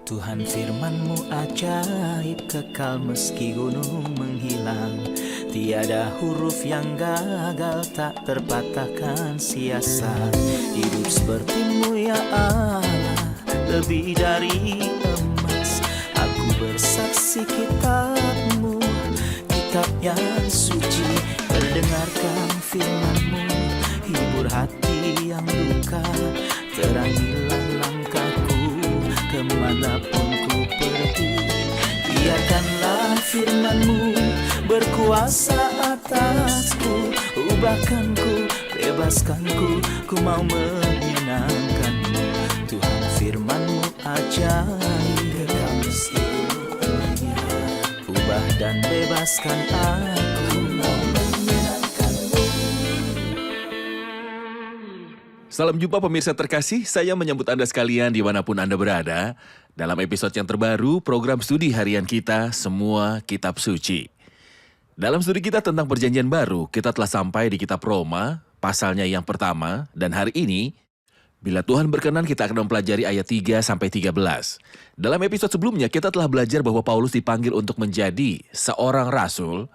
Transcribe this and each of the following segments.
Tuhan firman-Mu ajaib, kekal meski gunung menghilang. Tiada huruf yang gagal, tak terpatahkan sia-sia. Hidup seperti-Mu ya Allah, lebih dari emas. Aku bersaksi kitab-Mu, kitab yang suci. Terdengarkan firman-Mu, hibur hati yang luka. Terangilah langkahku kemanapun ku pergi. Biarkanlah firman-Mu berkuasa atasku. Ubahkanku, bebaskanku, ku mau menyenangkan-Mu. Tuhan firman-Mu ajaib, kekal meski dunia. Ubah dan bebaskan aku, mau menyenangkan-Mu. Salam jumpa pemirsa terkasih, saya menyambut Anda sekalian dimanapun Anda berada dalam episode yang terbaru program studi harian kita, Semua Kitab Suci. Dalam studi kita tentang perjanjian baru, kita telah sampai di kitab Roma, pasalnya yang pertama, dan hari ini, bila Tuhan berkenan kita akan mempelajari ayat 3-13. Dalam episode sebelumnya, kita telah belajar bahwa Paulus dipanggil untuk menjadi seorang rasul,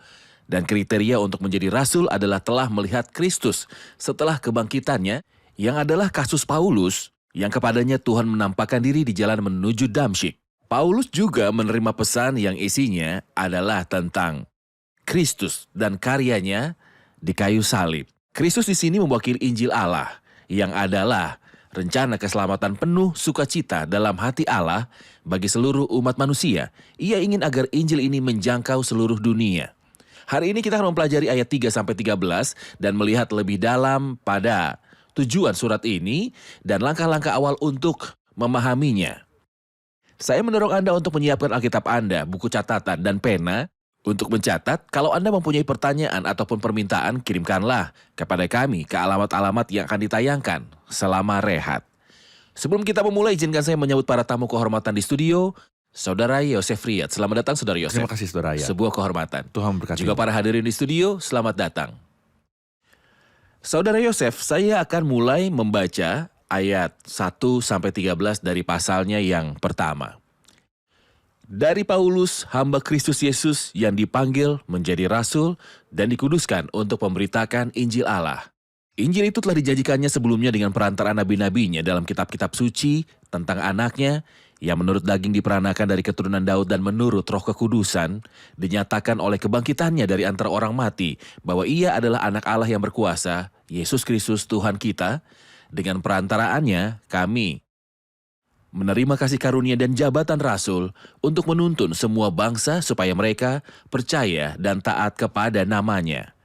dan kriteria untuk menjadi rasul adalah telah melihat Kristus setelah kebangkitannya, yang adalah kasus Paulus, yang kepadanya Tuhan menampakkan diri di jalan menuju Damsyik. Paulus juga menerima pesan yang isinya adalah tentang Kristus dan karyanya di kayu salib. Kristus di sini mewakili Injil Allah, yang adalah rencana keselamatan penuh sukacita dalam hati Allah bagi seluruh umat manusia. Ia ingin agar Injil ini menjangkau seluruh dunia. Hari ini kita akan mempelajari ayat 3-13 dan melihat lebih dalam pada tujuan surat ini dan langkah-langkah awal untuk memahaminya. Saya mendorong Anda untuk menyiapkan Alkitab Anda, buku catatan, dan pena untuk mencatat. Kalau Anda mempunyai pertanyaan ataupun permintaan, kirimkanlah kepada kami ke alamat-alamat yang akan ditayangkan selama rehat. Sebelum kita memulai, izinkan saya menyambut para tamu kehormatan di studio, Saudara Yosef Riyad. Selamat datang, Saudara Yosef. Terima kasih, Saudara Riyad. Sebuah kehormatan. Tuhan memberkati. Juga para hadirin di studio, selamat datang. Saudara Yosef, saya akan mulai membaca ayat 1-13 dari pasalnya yang pertama. Dari Paulus, hamba Kristus Yesus yang dipanggil menjadi rasul dan dikuduskan untuk memberitakan Injil Allah. Injil itu telah dijanjikannya sebelumnya dengan perantaraan nabi-nabinya dalam kitab-kitab suci tentang anaknya yang menurut daging diperanakan dari keturunan Daud dan menurut Roh Kekudusan dinyatakan oleh kebangkitannya dari antara orang mati bahwa ia adalah anak Allah yang berkuasa, Yesus Kristus Tuhan kita. Dengan perantaraannya kami menerima kasih karunia dan jabatan rasul untuk menuntun semua bangsa supaya mereka percaya dan taat kepada namanya.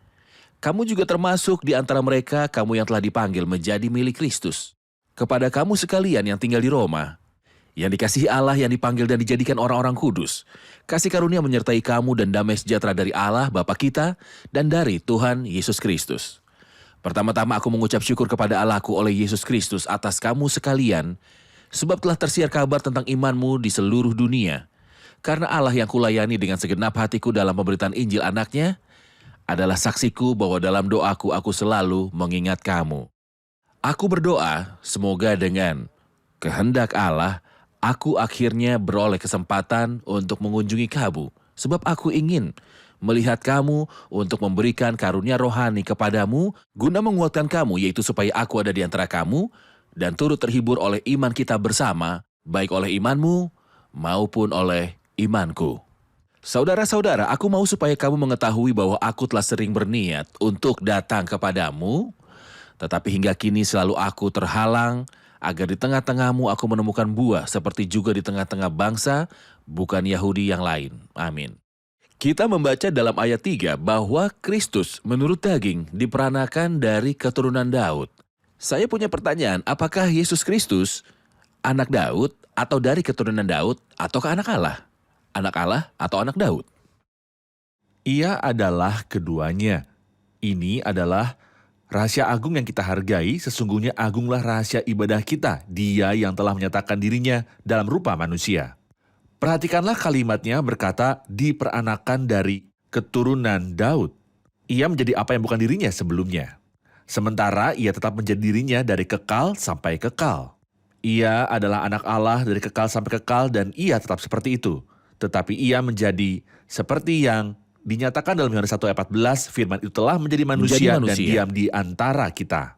Kamu juga termasuk di antara mereka, kamu yang telah dipanggil menjadi milik Kristus. Kepada kamu sekalian yang tinggal di Roma, yang dikasihi Allah, yang dipanggil dan dijadikan orang-orang kudus, kasih karunia menyertai kamu dan damai sejahtera dari Allah Bapa kita dan dari Tuhan Yesus Kristus. Pertama-tama aku mengucap syukur kepada Allahku oleh Yesus Kristus atas kamu sekalian, sebab telah tersiar kabar tentang imanmu di seluruh dunia. Karena Allah yang kulayani dengan segenap hatiku dalam pemberitaan Injil anaknya, adalah saksiku bahwa dalam doaku aku selalu mengingat kamu. Aku berdoa, semoga dengan kehendak Allah, aku akhirnya beroleh kesempatan untuk mengunjungi kamu, sebab aku ingin melihat kamu untuk memberikan karunia rohani kepadamu, guna menguatkan kamu, yaitu supaya aku ada di antara kamu, dan turut terhibur oleh iman kita bersama, baik oleh imanmu maupun oleh imanku. Saudara-saudara, aku mau supaya kamu mengetahui bahwa aku telah sering berniat untuk datang kepadamu, tetapi hingga kini selalu aku terhalang, agar di tengah-tengahmu aku menemukan buah seperti juga di tengah-tengah bangsa, bukan Yahudi yang lain. Amin. Kita membaca dalam ayat 3 bahwa Kristus menurut daging diperanakan dari keturunan Daud. Saya punya pertanyaan, apakah Yesus Kristus anak Daud atau dari keturunan Daud ataukah anak Allah? Anak Allah atau anak Daud? Ia adalah keduanya. Ini adalah rahasia agung yang kita hargai, sesungguhnya agunglah rahasia ibadah kita, Dia yang telah menyatakan dirinya dalam rupa manusia. Perhatikanlah kalimatnya berkata diperanakan dari keturunan Daud. Ia menjadi apa yang bukan dirinya sebelumnya. Sementara ia tetap menjadi dirinya dari kekal sampai kekal. Ia adalah anak Allah dari kekal sampai kekal dan ia tetap seperti itu. Tetapi ia menjadi seperti yang dinyatakan dalam Yohanes 1 ayat 14, firman itu telah menjadi manusia dan diam di antara kita.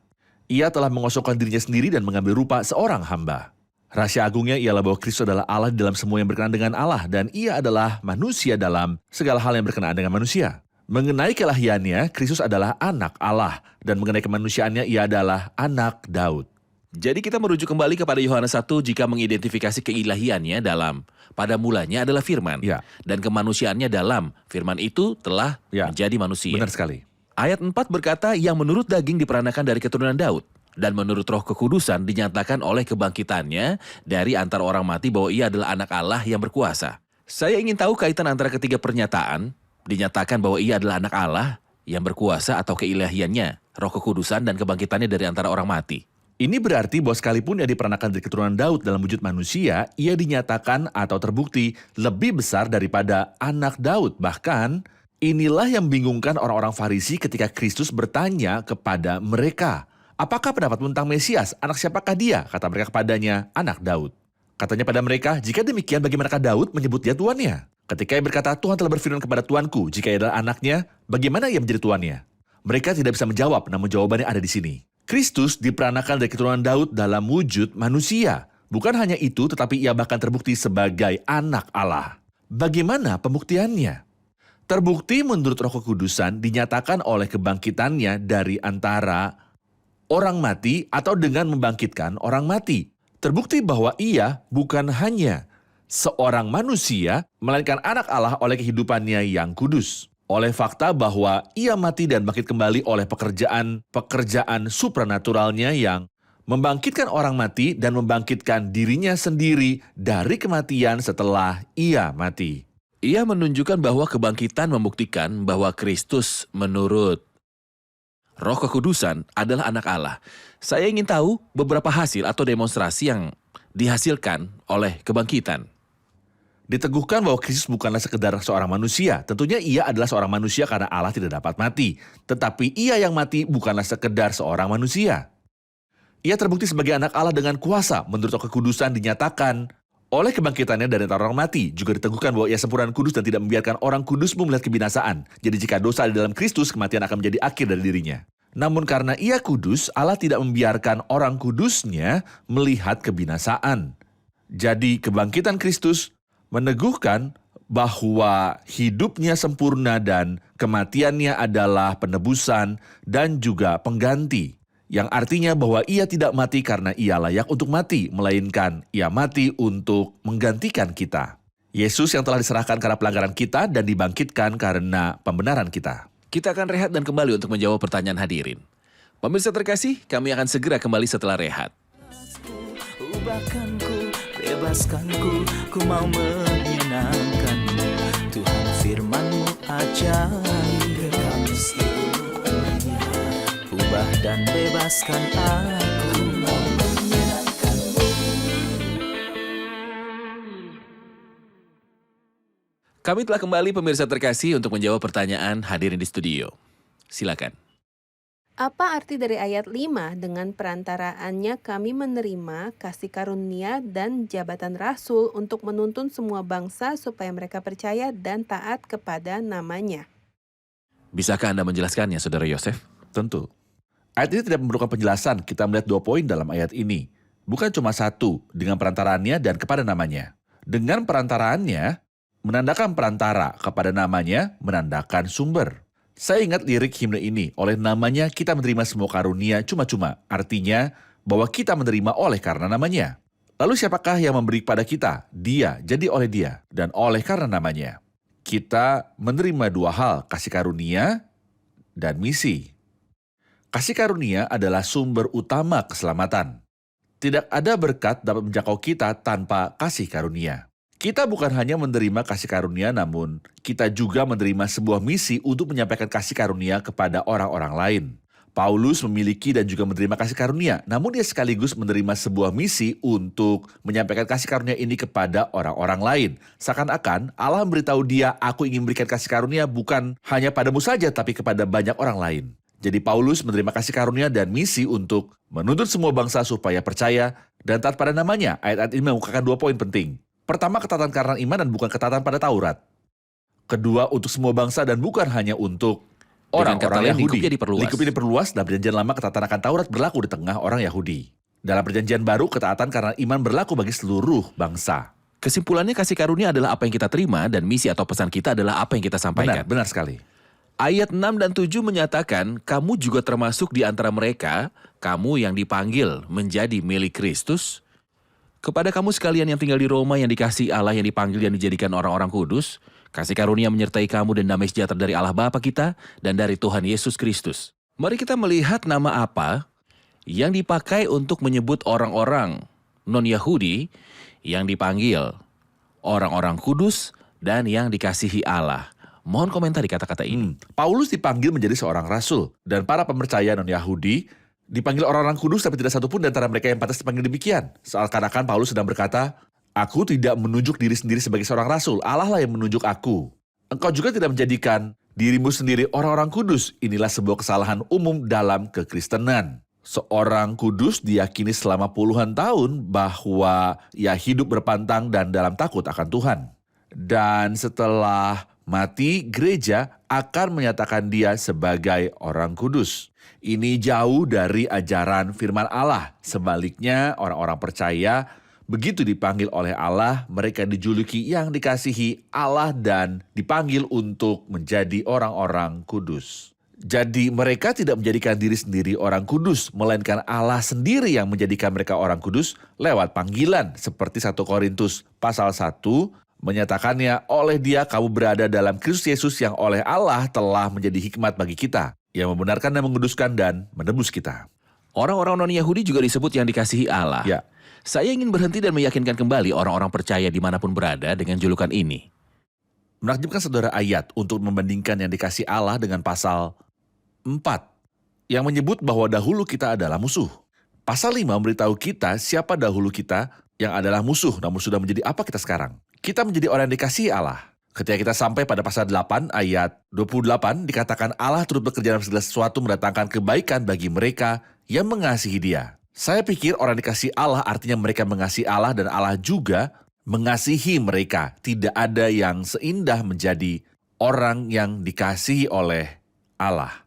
Ia telah mengosongkan dirinya sendiri dan mengambil rupa seorang hamba. Rahasia agungnya ialah bahwa Kristus adalah Allah dalam semua yang berkenaan dengan Allah dan ia adalah manusia dalam segala hal yang berkenaan dengan manusia. Mengenai kelahiannya, Kristus adalah anak Allah dan mengenai kemanusiaannya ia adalah anak Daud. Jadi kita merujuk kembali kepada Yohanes 1 jika mengidentifikasi keilahiannya dalam pada mulanya adalah firman. Ya. Dan kemanusiaannya dalam firman itu telah menjadi manusia. Benar sekali. Ayat 4 berkata yang menurut daging diperanakan dari keturunan Daud. Dan menurut Roh Kekudusan dinyatakan oleh kebangkitannya dari antara orang mati bahwa ia adalah anak Allah yang berkuasa. Saya ingin tahu kaitan antara ketiga pernyataan, dinyatakan bahwa ia adalah anak Allah yang berkuasa atau keilahiannya, Roh Kekudusan dan kebangkitannya dari antara orang mati. Ini berarti bahwa sekalipun ia diperanakan dari keturunan Daud dalam wujud manusia, ia dinyatakan atau terbukti lebih besar daripada anak Daud. Bahkan, inilah yang membingungkan orang-orang Farisi ketika Kristus bertanya kepada mereka, apakah pendapatmu tentang Mesias? Anak siapakah dia? Kata mereka kepadanya, anak Daud. Katanya pada mereka, jika demikian bagaimanakah Daud menyebut dia tuannya? Ketika ia berkata, Tuhan telah berfirman kepada tuanku, jika ia adalah anaknya, bagaimana ia menjadi tuannya? Mereka tidak bisa menjawab, namun jawabannya ada di sini. Kristus diperanakan dari keturunan Daud dalam wujud manusia. Bukan hanya itu, tetapi ia bahkan terbukti sebagai anak Allah. Bagaimana pembuktiannya? Terbukti menurut Roh Kekudusan dinyatakan oleh kebangkitannya dari antara orang mati atau dengan membangkitkan orang mati. Terbukti bahwa ia bukan hanya seorang manusia, melainkan anak Allah oleh kehidupannya yang kudus. Oleh fakta bahwa ia mati dan bangkit kembali oleh pekerjaan supranaturalnya yang membangkitkan orang mati dan membangkitkan dirinya sendiri dari kematian setelah ia mati. Ia menunjukkan bahwa kebangkitan membuktikan bahwa Kristus menurut Roh Kekudusan adalah anak Allah. Saya ingin tahu beberapa hasil atau demonstrasi yang dihasilkan oleh kebangkitan. Diteguhkan bahwa Kristus bukanlah sekedar seorang manusia. Tentunya ia adalah seorang manusia karena Allah tidak dapat mati. Tetapi ia yang mati bukanlah sekedar seorang manusia. Ia terbukti sebagai anak Allah dengan kuasa. Menurut Roh Kekudusan dinyatakan oleh kebangkitannya dari antara orang mati. Juga diteguhkan bahwa ia sempurna dan kudus dan tidak membiarkan orang kudus melihat kebinasaan. Jadi jika dosa ada dalam Kristus, kematian akan menjadi akhir dari dirinya. Namun karena ia kudus, Allah tidak membiarkan orang kudusnya melihat kebinasaan. Jadi kebangkitan Kristus meneguhkan bahwa hidupnya sempurna dan kematiannya adalah penebusan dan juga pengganti. Yang artinya bahwa ia tidak mati karena ia layak untuk mati, melainkan ia mati untuk menggantikan kita. Yesus yang telah diserahkan karena pelanggaran kita dan dibangkitkan karena pembenaran kita. Kita akan rehat dan kembali untuk menjawab pertanyaan hadirin. Pemirsa terkasih, kami akan segera kembali setelah rehat. Ubahkanku, bebaskanku, ku mau menyenangkanmu. Tuhan firman-Mu ajaib, kekal seluruhnya. Ubah dan bebaskan aku, mau menyenangkanmu. Kami telah kembali pemirsa terkasih untuk menjawab pertanyaan hadirin di studio. Silakan. Apa arti dari ayat 5 dengan perantaraannya kami menerima kasih karunia dan jabatan rasul untuk menuntun semua bangsa supaya mereka percaya dan taat kepada namanya? Bisakah Anda menjelaskannya, Saudara Yosef? Tentu. Ayat ini tidak memerlukan penjelasan, kita melihat 2 poin dalam ayat ini. Bukan cuma satu, dengan perantaraannya dan kepada namanya. Dengan perantaraannya, menandakan perantara, kepada namanya, menandakan sumber. Saya ingat lirik himne ini, oleh namanya kita menerima semua karunia cuma-cuma. Artinya bahwa kita menerima oleh karena namanya. Lalu siapakah yang memberi pada kita? Dia, jadi oleh dia, dan oleh karena namanya. Kita menerima 2 hal, kasih karunia dan misi. Kasih karunia adalah sumber utama keselamatan. Tidak ada berkat dapat menjangkau kita tanpa kasih karunia. Kita bukan hanya menerima kasih karunia, namun kita juga menerima sebuah misi untuk menyampaikan kasih karunia kepada orang-orang lain. Paulus memiliki dan juga menerima kasih karunia, namun dia sekaligus menerima sebuah misi untuk menyampaikan kasih karunia ini kepada orang-orang lain. Seakan-akan Allah memberitahu dia, aku ingin memberikan kasih karunia bukan hanya padamu saja, tapi kepada banyak orang lain. Jadi Paulus menerima kasih karunia dan misi untuk menuntut semua bangsa supaya percaya Dan taat pada namanya, ayat-ayat ini mengukakan 2 poin penting. Pertama, ketaatan karena iman dan bukan ketaatan pada Taurat. Kedua, untuk semua bangsa dan bukan hanya untuk Dengan kata orang-orang lain, Yahudi. lingkupnya diperluas. Lingkupnya diperluas. Dalam perjanjian lama, ketaatan akan Taurat berlaku di tengah orang Yahudi. Dalam perjanjian baru, ketaatan karena iman berlaku bagi seluruh bangsa. Kesimpulannya, kasih karunia adalah apa yang kita terima dan misi atau pesan kita adalah apa yang kita sampaikan. Benar sekali. Ayat 6 dan 7 menyatakan, kamu juga termasuk di antara mereka, kamu yang dipanggil menjadi milik Kristus. Kepada kamu sekalian yang tinggal di Roma yang dikasihi Allah, yang dipanggil dan dijadikan orang-orang kudus, kasih karunia menyertai kamu dan damai sejahtera dari Allah Bapa kita dan dari Tuhan Yesus Kristus. Mari kita melihat nama apa yang dipakai untuk menyebut orang-orang non-Yahudi yang dipanggil orang-orang kudus dan yang dikasihi Allah. Mohon komentar di kata-kata ini. Paulus dipanggil menjadi seorang rasul. Dan para pemercaya non-Yahudi dipanggil orang-orang kudus, tapi tidak satupun di antara mereka yang pantas dipanggil demikian. Seakan-akan Paulus sedang berkata, aku tidak menunjuk diri sendiri sebagai seorang rasul, Allah lah yang menunjuk aku. Engkau juga tidak menjadikan dirimu sendiri orang-orang kudus. Inilah sebuah kesalahan umum dalam kekristenan. Seorang kudus diyakini selama puluhan tahun bahwa ia hidup berpantang dan dalam takut akan Tuhan. Dan setelah mati, gereja akan menyatakan dia sebagai orang kudus. Ini jauh dari ajaran firman Allah. Sebaliknya, orang-orang percaya begitu dipanggil oleh Allah, mereka dijuluki yang dikasihi Allah dan dipanggil untuk menjadi orang-orang kudus. Jadi mereka tidak menjadikan diri sendiri orang kudus, melainkan Allah sendiri yang menjadikan mereka orang kudus lewat panggilan. Seperti 1 Korintus pasal 1 menyatakannya, oleh dia kamu berada dalam Kristus Yesus yang oleh Allah telah menjadi hikmat bagi kita, yang membenarkan dan menguduskan dan menebus kita. Orang-orang non-Yahudi juga disebut yang dikasihi Allah. Ya. Saya ingin berhenti dan meyakinkan kembali orang-orang percaya dimanapun berada dengan julukan ini. Menakjubkan saudara ayat untuk membandingkan yang dikasihi Allah dengan pasal 4 yang menyebut bahwa dahulu kita adalah musuh. Pasal 5 memberitahu kita siapa dahulu kita yang adalah musuh, namun sudah menjadi apa kita sekarang. Kita menjadi orang yang dikasihi Allah. Ketika kita sampai pada pasal 8 ayat 28 dikatakan Allah turut bekerja dalam segala sesuatu mendatangkan kebaikan bagi mereka yang mengasihi dia. Saya pikir orang dikasihi Allah artinya mereka mengasihi Allah dan Allah juga mengasihi mereka. Tidak ada yang seindah menjadi orang yang dikasihi oleh Allah.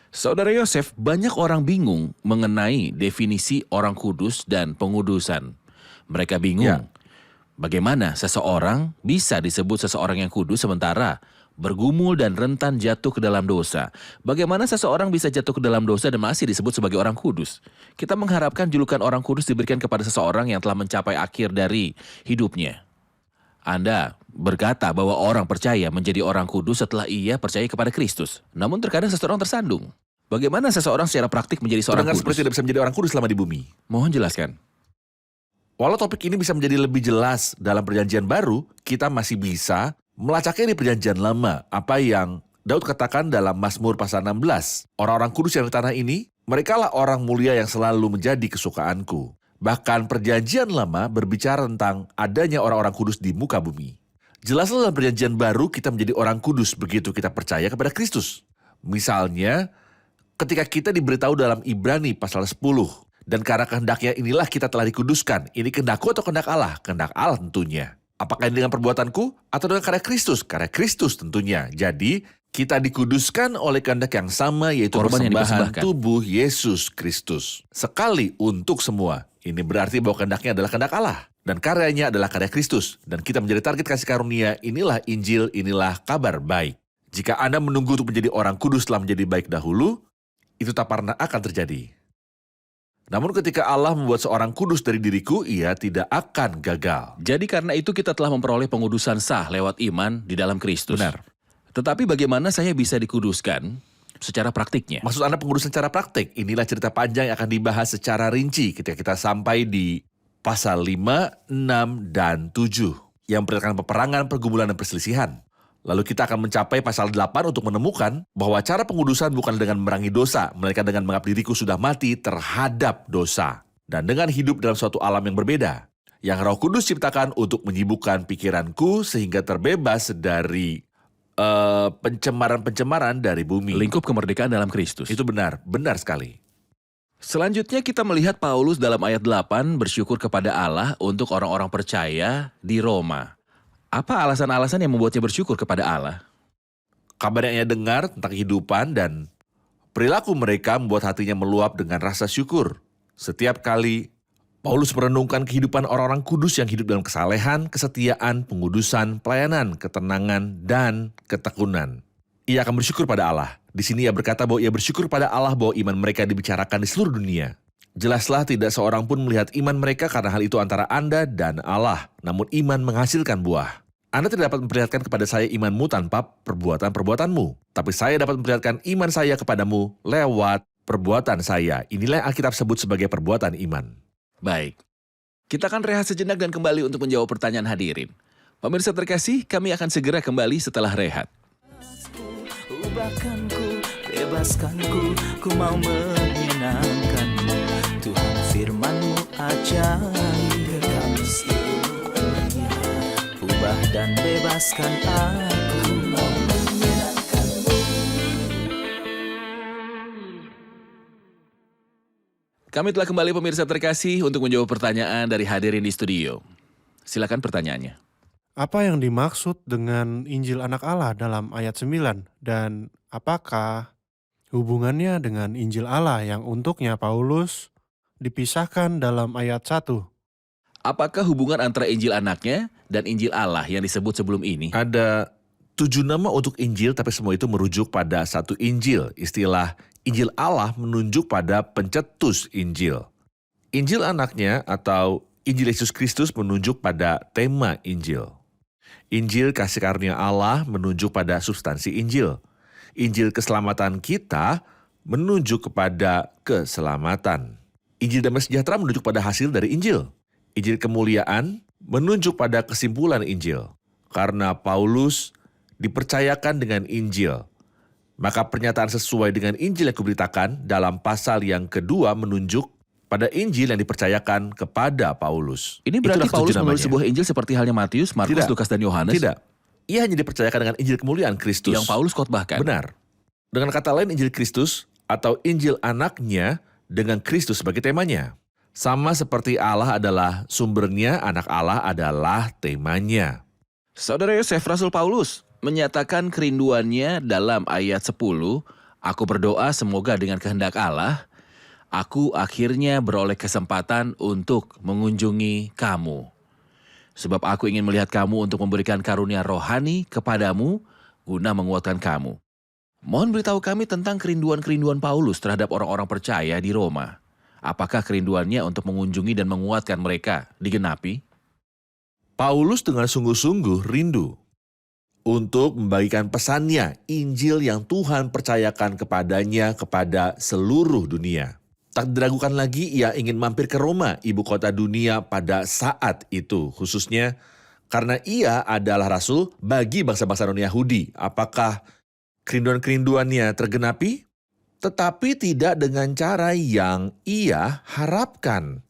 Saudara Yosef, banyak orang bingung mengenai definisi orang kudus dan pengudusan. Mereka bingung. Ya. Bagaimana seseorang bisa disebut seseorang yang kudus sementara bergumul dan rentan jatuh ke dalam dosa? Bagaimana seseorang bisa jatuh ke dalam dosa dan masih disebut sebagai orang kudus? Kita mengharapkan julukan orang kudus diberikan kepada seseorang yang telah mencapai akhir dari hidupnya. Anda berkata bahwa orang percaya menjadi orang kudus setelah ia percaya kepada Kristus. Namun terkadang seseorang tersandung. Bagaimana seseorang secara praktik menjadi seorang Terdengar kudus? seperti tidak bisa menjadi orang kudus selama di bumi. Mohon jelaskan. Walau topik ini bisa menjadi lebih jelas dalam perjanjian baru, kita masih bisa melacaknya di perjanjian lama. Apa yang Daud katakan dalam Mazmur pasal 16. Orang-orang kudus yang di tanah ini, merekalah orang mulia yang selalu menjadi kesukaanku. Bahkan perjanjian lama berbicara tentang adanya orang-orang kudus di muka bumi. Jelaslah dalam perjanjian baru kita menjadi orang kudus begitu kita percaya kepada Kristus. Misalnya, ketika kita diberitahu dalam Ibrani pasal 10. Dan karena kehendaknya inilah kita telah dikuduskan. Ini kehendakku atau kehendak Allah? Kehendak Allah tentunya. Apakah ini dengan perbuatanku atau dengan karya Kristus? Karya Kristus tentunya. Jadi kita dikuduskan oleh kehendak yang sama, yaitu Korban yang persembahan dipersembahkan. tubuh Yesus Kristus. Sekali untuk semua. Ini berarti bahwa kehendaknya adalah kehendak Allah. Dan karyanya adalah karya Kristus. Dan kita menjadi target kasih karunia. Inilah Injil, inilah kabar baik. Jika Anda menunggu untuk menjadi orang kudus setelah menjadi baik dahulu, itu tak pernah akan terjadi. Namun ketika Allah membuat seorang kudus dari diriku, ia tidak akan gagal. Jadi karena itu kita telah memperoleh pengudusan sah lewat iman di dalam Kristus. Benar. Tetapi bagaimana saya bisa dikuduskan secara praktiknya? Maksud Anda pengudusan secara praktik? Inilah cerita panjang yang akan dibahas secara rinci ketika kita sampai di pasal 5, 6, dan 7 yang memperlihatkan peperangan, pergumulan, dan perselisihan. Lalu kita akan mencapai pasal 8 untuk menemukan bahwa cara pengudusan bukan dengan memerangi dosa, melainkan dengan menganggap diriku sudah mati terhadap dosa. Dan dengan hidup dalam suatu alam yang berbeda. Yang Roh Kudus ciptakan untuk menyibukkan pikiranku sehingga terbebas dari pencemaran-pencemaran dari bumi. Lingkup kemerdekaan dalam Kristus. Itu benar, benar sekali. Selanjutnya kita melihat Paulus dalam ayat 8 bersyukur kepada Allah untuk orang-orang percaya di Roma. Apa alasan-alasan yang membuatnya bersyukur kepada Allah? Kabar yang ia dengar tentang kehidupan dan perilaku mereka membuat hatinya meluap dengan rasa syukur. Setiap kali Paulus merenungkan kehidupan orang-orang kudus yang hidup dalam kesalehan, kesetiaan, pengudusan, pelayanan, ketenangan, dan ketekunan. Ia akan bersyukur pada Allah. Di sini ia berkata bahwa ia bersyukur pada Allah bahwa iman mereka dibicarakan di seluruh dunia. Jelaslah tidak seorang pun melihat iman mereka karena hal itu antara Anda dan Allah. Namun iman menghasilkan buah. Anda tidak dapat memperlihatkan kepada saya imanmu tanpa perbuatan-perbuatanmu. Tapi saya dapat memperlihatkan iman saya kepadamu lewat perbuatan saya. Inilah yang Alkitab sebut sebagai perbuatan iman. Baik, kita akan rehat sejenak dan kembali untuk menjawab pertanyaan hadirin. Pemirsa terkasih, kami akan segera kembali setelah rehat. Ubahkan ku, bebaskan ku mau menyenangkanmu. Tuhan firman-Mu ajaib, kekal seluruhnya. Ubah dan bebaskan aku, mau menyenangkanmu. Kami telah kembali pemirsa terkasih untuk menjawab pertanyaan dari hadirin di studio. Silakan pertanyaannya. Apa yang dimaksud dengan Injil Anak Allah dalam ayat 9? Dan apakah hubungannya dengan Injil Allah yang untuknya Paulus dipisahkan dalam ayat 1? Apakah hubungan antara Injil anaknya dan Injil Allah yang disebut sebelum ini? Ada 7 nama untuk Injil, tapi semua itu merujuk pada satu Injil. Istilah Injil Allah menunjuk pada pencetus Injil. Injil anaknya atau Injil Yesus Kristus menunjuk pada tema Injil. Injil kasih karunia Allah menunjuk pada substansi Injil. Injil keselamatan kita menunjuk kepada keselamatan. Injil damai sejahtera menunjuk pada hasil dari Injil. Injil kemuliaan menunjuk pada kesimpulan Injil. Karena Paulus dipercayakan dengan Injil, maka pernyataan sesuai dengan Injil yang kuberitakan dalam pasal yang kedua menunjuk pada Injil yang dipercayakan kepada Paulus. Ini berarti Itulah Paulus ketujuh menulis namanya. sebuah Injil seperti halnya Matius, Markus, Tidak. Lukas, dan Yohanes Tidak. Ia hanya dipercayakan dengan Injil kemuliaan Kristus. yang Paulus khotbahkan. Benar. Dengan kata lain Injil Kristus atau Injil anaknya dengan Kristus sebagai temanya. Sama seperti Allah adalah sumbernya, anak Allah adalah temanya. Saudara Yosef, Rasul Paulus menyatakan kerinduannya dalam ayat 10, aku berdoa semoga dengan kehendak Allah, aku akhirnya beroleh kesempatan untuk mengunjungi kamu. Sebab aku ingin melihat kamu untuk memberikan karunia rohani kepadamu, guna menguatkan kamu. Mohon beritahu kami tentang kerinduan-kerinduan Paulus terhadap orang-orang percaya di Roma. Apakah kerinduannya untuk mengunjungi dan menguatkan mereka digenapi? Paulus dengan sungguh-sungguh rindu untuk membagikan pesannya, Injil yang Tuhan percayakan kepadanya kepada seluruh dunia. Tak diragukan lagi ia ingin mampir ke Roma, ibu kota dunia pada saat itu. Khususnya karena ia adalah rasul bagi bangsa-bangsa non-Yahudi. Apakah kerinduan-kerinduannya tergenapi? Tetapi tidak dengan cara yang ia harapkan.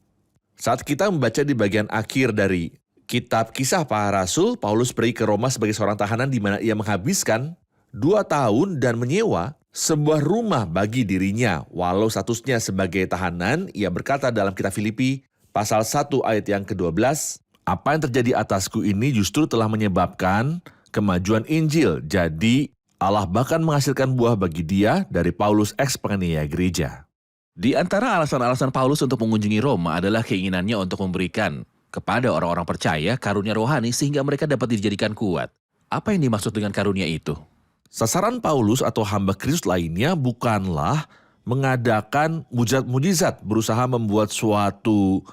Saat kita membaca di bagian akhir dari Kitab Kisah Para Rasul, Paulus pergi ke Roma sebagai seorang tahanan di mana ia menghabiskan 2 tahun dan menyewa sebuah rumah bagi dirinya. Walau statusnya sebagai tahanan, ia berkata dalam kitab Filipi pasal 1 ayat yang ke-12, apa yang terjadi atasku ini justru telah menyebabkan kemajuan Injil. Jadi Allah bahkan menghasilkan buah bagi dia dari Paulus eks-penganiaya gereja. Di antara alasan-alasan Paulus untuk mengunjungi Roma adalah keinginannya untuk memberikan kepada orang-orang percaya karunia rohani sehingga mereka dapat dijadikan kuat. Apa yang dimaksud dengan karunia itu? Sasaran Paulus atau hamba Kristus lainnya bukanlah mengadakan mujizat-mujizat, berusaha membuat suatu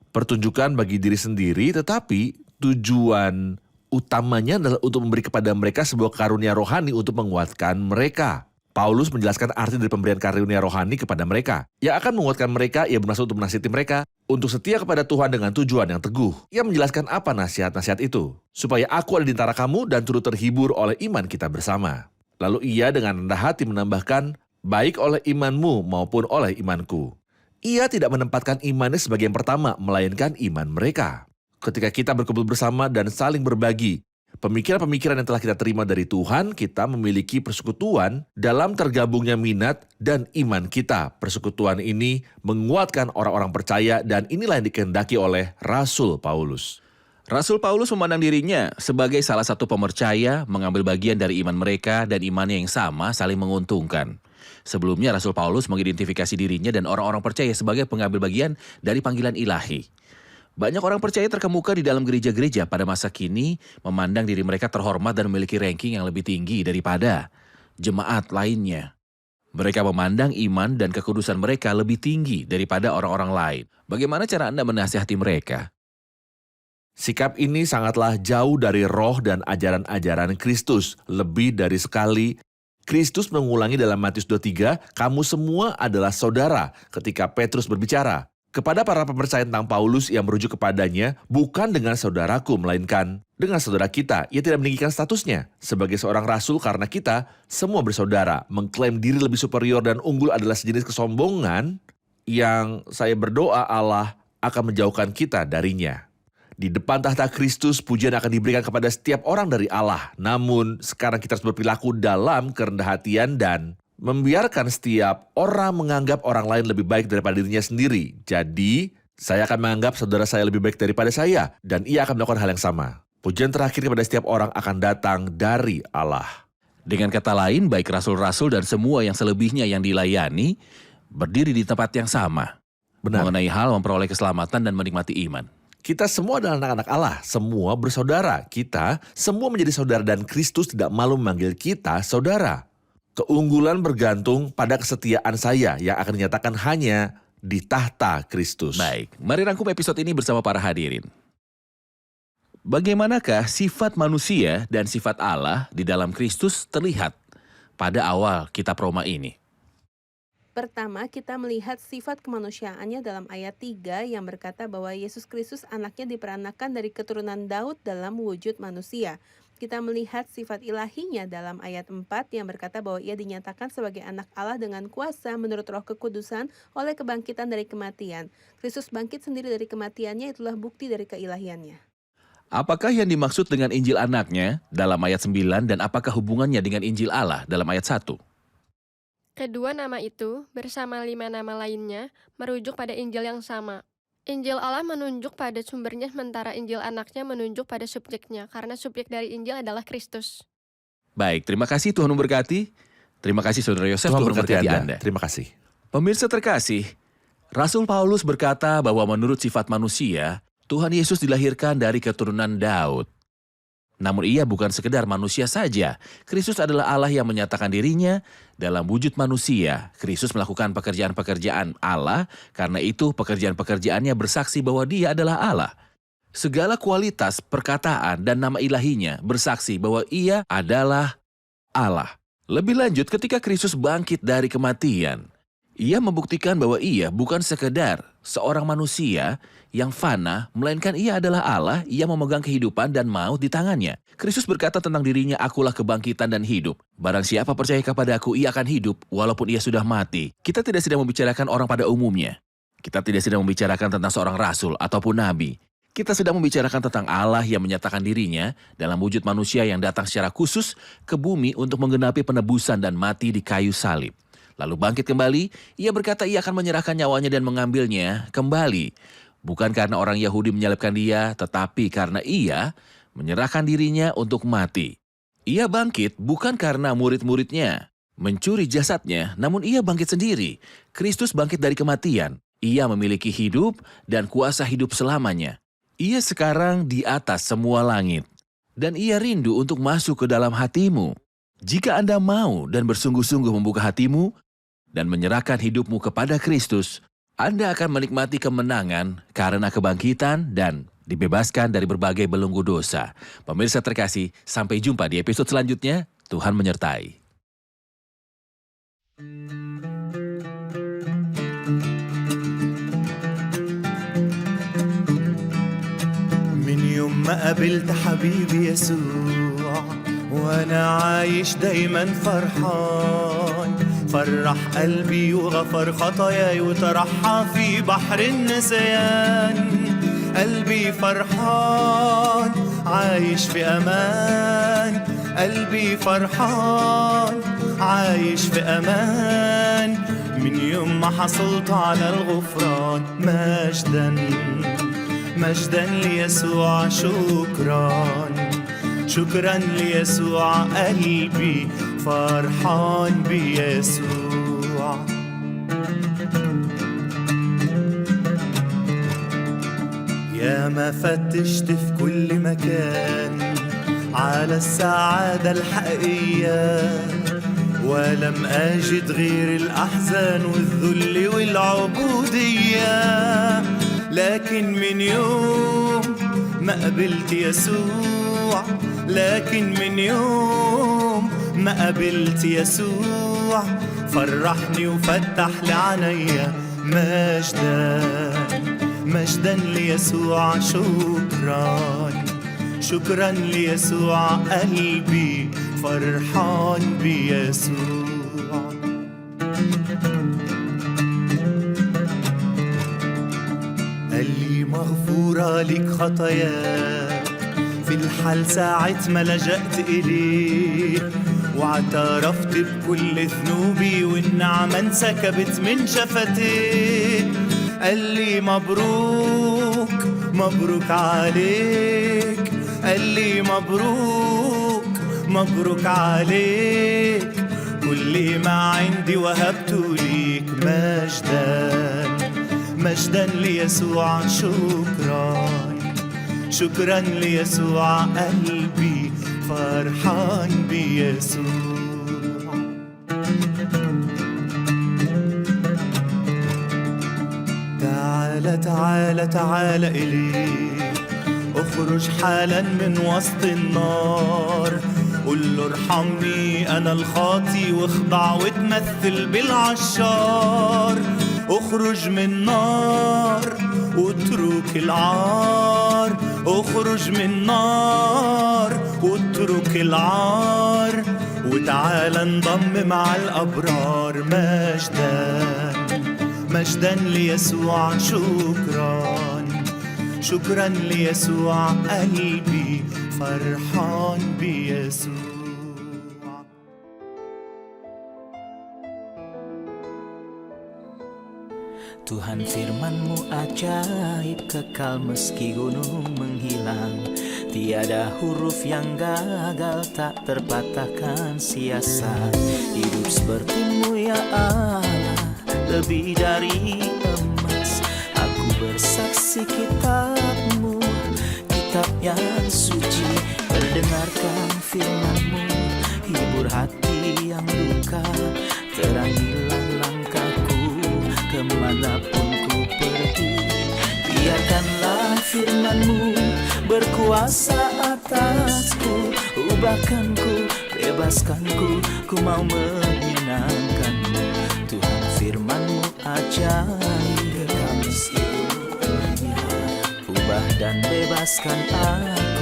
pertunjukan bagi diri sendiri, tetapi tujuan utamanya adalah untuk memberi kepada mereka sebuah karunia rohani untuk menguatkan mereka. Paulus menjelaskan arti dari pemberian karunia rohani kepada mereka. Yang akan menguatkan mereka, ia bermaksud untuk menasihati mereka untuk setia kepada Tuhan dengan tujuan yang teguh. Ia menjelaskan apa nasihat-nasihat itu. Supaya aku ada di antara kamu dan turut terhibur oleh iman kita bersama. Lalu ia dengan rendah hati menambahkan, baik oleh imanmu maupun oleh imanku. Ia tidak menempatkan imannya sebagai yang pertama, melainkan iman mereka. Ketika kita berkumpul bersama dan saling berbagi Pemikiran-pemikiran yang telah kita terima dari Tuhan, kita memiliki persekutuan dalam tergabungnya minat dan iman kita. Persekutuan ini menguatkan orang-orang percaya dan inilah yang dikehendaki oleh Rasul Paulus. Rasul Paulus memandang dirinya sebagai salah satu pemercaya, mengambil bagian dari iman mereka dan imannya yang sama saling menguntungkan. Sebelumnya Rasul Paulus mengidentifikasi dirinya dan orang-orang percaya sebagai pengambil bagian dari panggilan ilahi. Banyak orang percaya terkemuka di dalam gereja-gereja pada masa kini memandang diri mereka terhormat dan memiliki ranking yang lebih tinggi daripada jemaat lainnya. Mereka memandang iman dan kekudusan mereka lebih tinggi daripada orang-orang lain. Bagaimana cara Anda menasihati mereka? Sikap ini sangatlah jauh dari roh dan ajaran-ajaran Kristus. Lebih dari sekali, Kristus mengulangi dalam Matius 23, kamu semua adalah saudara ketika Petrus berbicara. Kepada para pepercaya tentang Paulus yang merujuk kepadanya, bukan dengan saudaraku, melainkan dengan saudara kita. Ia tidak meninggikan statusnya sebagai seorang rasul karena kita semua bersaudara. Mengklaim diri lebih superior dan unggul adalah sejenis kesombongan yang saya berdoa Allah akan menjauhkan kita darinya. Di depan tahta Kristus, pujian akan diberikan kepada setiap orang dari Allah. Namun, sekarang kita harus berperilaku dalam kerendahan hatian dan membiarkan setiap orang menganggap orang lain lebih baik daripada dirinya sendiri. Jadi, saya akan menganggap saudara saya lebih baik daripada saya, dan ia akan melakukan hal yang sama. Pujian terakhir kepada setiap orang akan datang dari Allah. Dengan kata lain, baik rasul-rasul dan semua yang selebihnya yang dilayani, berdiri di tempat yang sama. Benar. Mengenai hal memperoleh keselamatan dan menikmati iman. Kita semua adalah anak-anak Allah, semua bersaudara. Kita semua menjadi saudara dan Kristus tidak malu memanggil kita saudara. Keunggulan bergantung pada kesetiaan saya yang akan dinyatakan hanya di tahta Kristus. Baik, mari rangkum episode ini bersama para hadirin. Bagaimanakah sifat manusia dan sifat Allah di dalam Kristus terlihat pada awal kitab Roma ini? Pertama, kita melihat sifat kemanusiaannya dalam ayat 3 yang berkata bahwa Yesus Kristus anaknya diperanakan dari keturunan Daud dalam wujud manusia. Kita melihat sifat ilahinya dalam ayat 4 yang berkata bahwa ia dinyatakan sebagai anak Allah dengan kuasa menurut roh kekudusan oleh kebangkitan dari kematian. Kristus bangkit sendiri dari kematiannya, itulah bukti dari keilahiannya. Apakah yang dimaksud dengan Injil anaknya dalam ayat 9 dan apakah hubungannya dengan Injil Allah dalam ayat 1? Kedua nama itu, bersama 5 nama lainnya, merujuk pada Injil yang sama. Injil Allah menunjuk pada sumbernya, sementara Injil anaknya menunjuk pada subjeknya, karena subjek dari Injil adalah Kristus. Baik, terima kasih, Tuhan memberkati. Terima kasih Saudara Yosef, Tuhan memberkati Anda. Terima kasih. Pemirsa terkasih, Rasul Paulus berkata bahwa menurut sifat manusia, Tuhan Yesus dilahirkan dari keturunan Daud. Namun ia bukan sekedar manusia saja. Kristus adalah Allah yang menyatakan dirinya dalam wujud manusia. Kristus melakukan pekerjaan-pekerjaan Allah, karena itu pekerjaan-pekerjaannya bersaksi bahwa dia adalah Allah. Segala kualitas, perkataan, dan nama ilahinya bersaksi bahwa ia adalah Allah. Lebih lanjut, ketika Kristus bangkit dari kematian, ia membuktikan bahwa ia bukan sekedar seorang manusia yang fana, melainkan ia adalah Allah yang memegang kehidupan dan maut di tangannya. Kristus berkata tentang dirinya, akulah kebangkitan dan hidup. Barang siapa percaya kepada aku, ia akan hidup walaupun ia sudah mati. Kita tidak sedang membicarakan orang pada umumnya. Kita tidak sedang membicarakan tentang seorang rasul ataupun nabi. Kita sedang membicarakan tentang Allah yang menyatakan dirinya dalam wujud manusia yang datang secara khusus ke bumi untuk menggenapi penebusan dan mati di kayu salib. Lalu bangkit kembali, ia berkata ia akan menyerahkan nyawanya dan mengambilnya kembali. Bukan karena orang Yahudi menyalibkan dia, tetapi karena ia menyerahkan dirinya untuk mati. Ia bangkit bukan karena murid-muridnya mencuri jasadnya, namun ia bangkit sendiri. Kristus bangkit dari kematian. Ia memiliki hidup dan kuasa hidup selamanya. Ia sekarang di atas semua langit. Dan ia rindu untuk masuk ke dalam hatimu. Jika Anda mau dan bersungguh-sungguh membuka hatimu dan menyerahkan hidupmu kepada Kristus, Anda akan menikmati kemenangan karena kebangkitan dan dibebaskan dari berbagai belenggu dosa. Pemirsa terkasih, sampai jumpa di episode selanjutnya. Tuhan menyertai. من يوم ما قابلت حبيبي يسوع وانا عايش دايما فرحان فرح قلبي وغفر خطاياي وطرحها في بحر النسيان قلبي فرحان عايش في أمان، قلبي فرحان عايش في أمان، من يوم ما حصلت على الغفران. مجدا مجدا ليسوع، شكرا شكرا ليسوع، قلبي فرحان بيسوع. يا ما فتشت في كل مكان على السعادة الحقيقية، ولم أجد غير الأحزان والذل والعبودية، لكن من يوم ما قبلت يسوع، لكن من يوم ما قبلت يسوع، فرحني وفتح لي عينيا. مجدا مجدا ليسوع، شكرا شكرا ليسوع، قلبي فرحان بيسوع. قال لي مغفورة لك خطاياك، في الحال ساعة ما لجأت إليه، واعترفت بكل ذنوبي والنعمة انسكبت من شفتيه. قال لي مبروك مبروك عليك، قال لي مبروك مبروك عليك، كل ما عندي وهبته ليك. مجدا مجدا ليسوع، شكرا شكرا ليسوع، قلبي فرحان بيسوع. تعال تعال تعال إليه، اخرج حالا من وسط النار، قل له ارحمني أنا الخاطي، واخضع وتمثل بالعشار. اخرج من نار واترك العار، اخرج من نار واترك العار، وتعال انضم مع الأبرار. مجدا مجدا ليسوع، شكرا شكرا ليسوع، قلبي فرحان بيسوع. Tuhan firman-Mu ajaib, kekal meski gunung menghilang. Tiada huruf yang gagal, tak terpatahkan siasat. Hidup seperti-Mu ya Allah, lebih dari emas. Aku bersaksi kitab-Mu, kitab yang suci. Mendengarkan firman-Mu, hibur hati yang duka. Terangilah langkahku kemanapun ku pergi. Biarkanlah firman-Mu berkuasa atasku. Ubahkanku, bebaskanku, ku mau menyenangkan-Mu. Tuhan firman-Mu ajaib, ubah dan bebaskan aku.